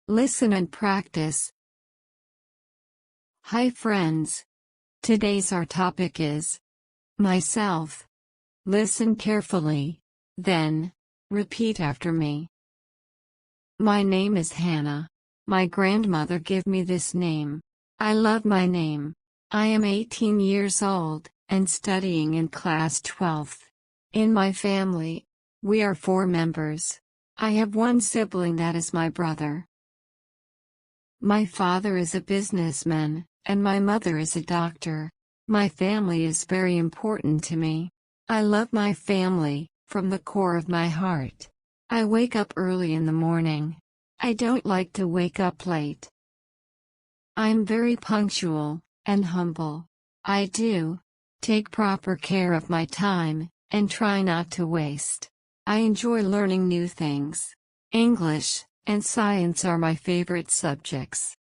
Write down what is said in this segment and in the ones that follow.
Listen and practice. Hi friends. Today's our topic is myself. Listen carefully. Then, repeat after me. My name is Hannah. My grandmother gave me this name. I love my name. I am 18 years old, and studying in class 12th. In my family, we are 4 members. I have one sibling that is my brother. My father is a businessman, and my mother is a doctor. My family is very important to me. I love my family, from the core of my heart. I wake up early in the morning. I don't like to wake up late. I am very punctual, and humble. I do take proper care of my time, and try not to waste. I enjoy learning new things. English and science are my favorite subjects.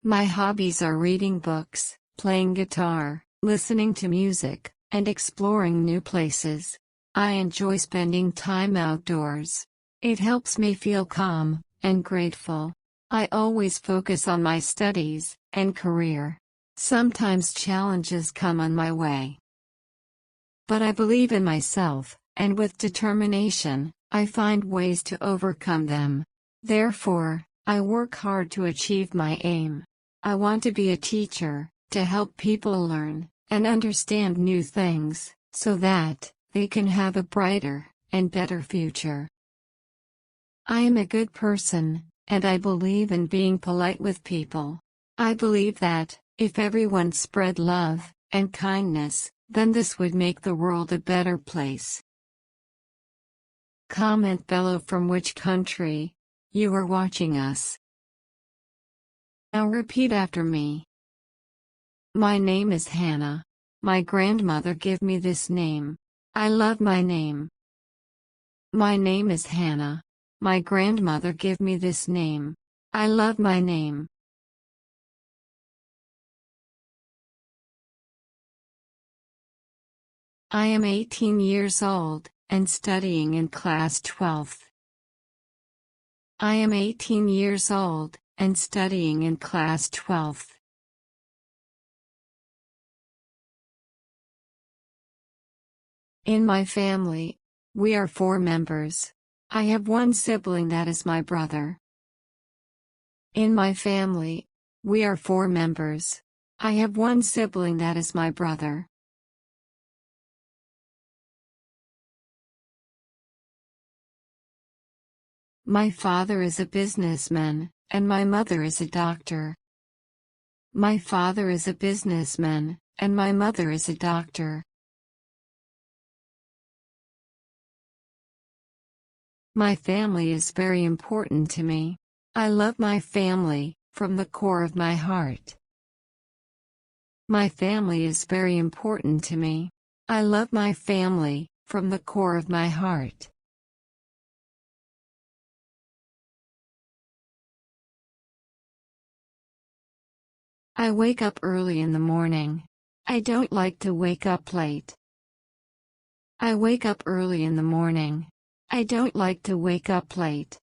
My hobbies are reading books, playing guitar, listening to music, and exploring new places. I enjoy spending time outdoors. It helps me feel calm and grateful. I always focus on my studies and career. Sometimes challenges come on my way. But I believe in myself, and with determination, I find ways to overcome them. Therefore, I work hard to achieve my aim. I want to be a teacher, to help people learn and understand new things, so that they can have a brighter and better future. I am a good person, and I believe in being polite with people. I believe that, if everyone spread love and kindness, then this would make the world a better place. Comment below from which country you are watching us. Now repeat after me. My name is Hannah. My grandmother gave me this name. I love my name. My name is Hannah. My grandmother gave me this name. I love my name. I am 18 years old, and studying in class 12th. I am 18 years old, and studying in class 12th. In my family, we are 4 members. I have one sibling that is my brother. In my family, we are 4 members. I have one sibling that is my brother. My father is a businessman, and my mother is a doctor. My father is a businessman, and my mother is a doctor. My family is very important to me. I love my family, from the core of my heart. My family is very important to me. I love my family, from the core of my heart. I wake up early in the morning. I don't like to wake up late. I wake up early in the morning. I don't like to wake up late.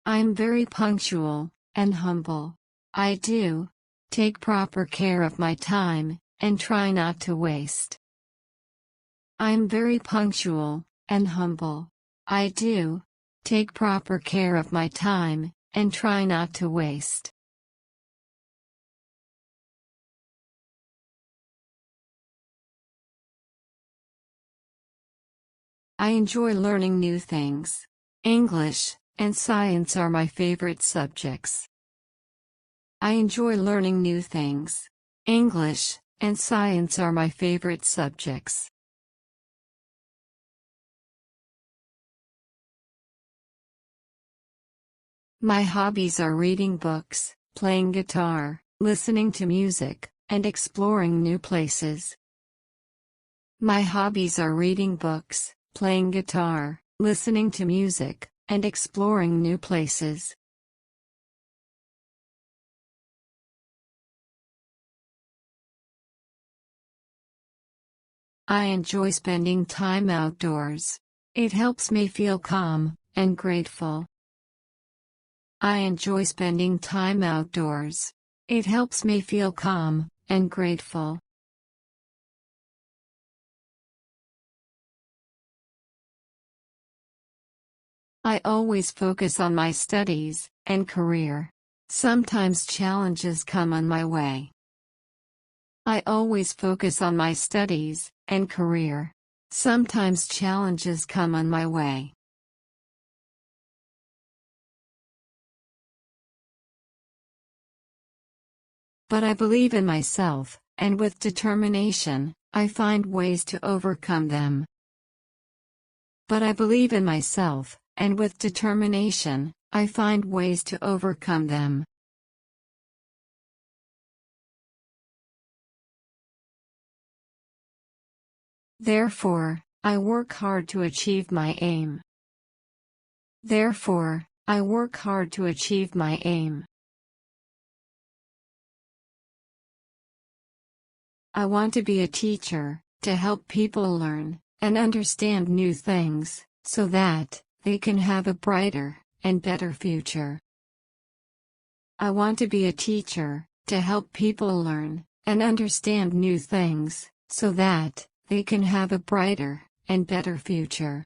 I'm very punctual and humble. I do take proper care of my time and try not to waste. I'm very punctual and humble. I do take proper care of my time and try not to waste. I enjoy learning new things. English and science are my favorite subjects. I enjoy learning new things. English and science are my favorite subjects. My hobbies are reading books, playing guitar, listening to music, and exploring new places. My hobbies are reading books, playing guitar, listening to music, and exploring new places. I enjoy spending time outdoors. It helps me feel calm and grateful. I enjoy spending time outdoors. It helps me feel calm and grateful. I always focus on my studies and career. Sometimes challenges come on my way. I always focus on my studies and career. Sometimes challenges come on my way. But I believe in myself, and with determination, I find ways to overcome them. But I believe in myself, and with determination, I find ways to overcome them. Therefore, I work hard to achieve my aim. Therefore, I work hard to achieve my aim. I want to be a teacher, to help people learn and understand new things, so that they can have a brighter and better future. I want to be a teacher, to help people learn and understand new things, so that they can have a brighter and better future.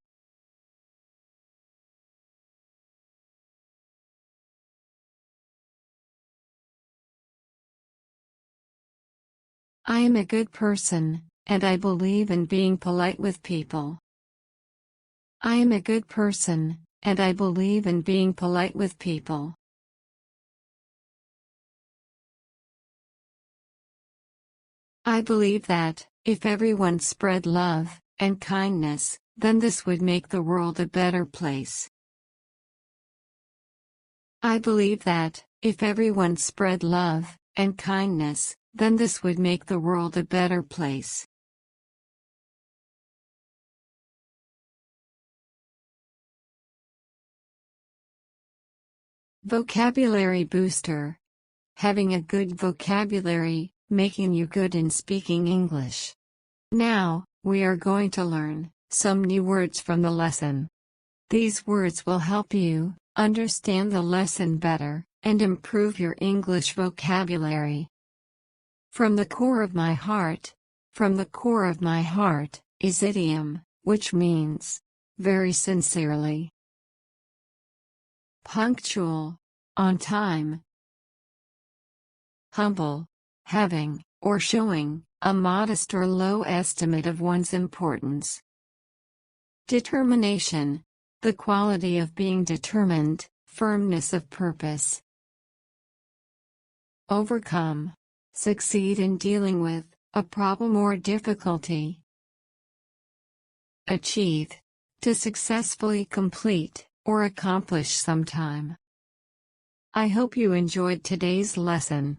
I am a good person, and I believe in being polite with people. I am a good person, and I believe in being polite with people. I believe that, if everyone spread love and kindness, then this would make the world a better place. I believe that, if everyone spread love and kindness, then this would make the world a better place. Vocabulary booster. Having a good vocabulary, making you good in speaking English. Now, we are going to learn some new words from the lesson. These words will help you understand the lesson better and improve your English vocabulary. From the core of my heart. From the core of my heart is idiom, which means very sincerely. Punctual, on time. Humble, having, or showing, a modest or low estimate of one's importance. Determination, the quality of being determined, firmness of purpose. Overcome, succeed in dealing with a problem or difficulty. Achieve, to successfully complete or accomplish sometime. I hope you enjoyed today's lesson.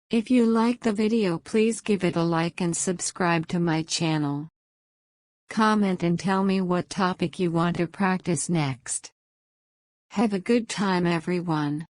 If you liked the video, please give it a like and subscribe to my channel. Comment and tell me what topic you want to practice next. Have a good time, everyone.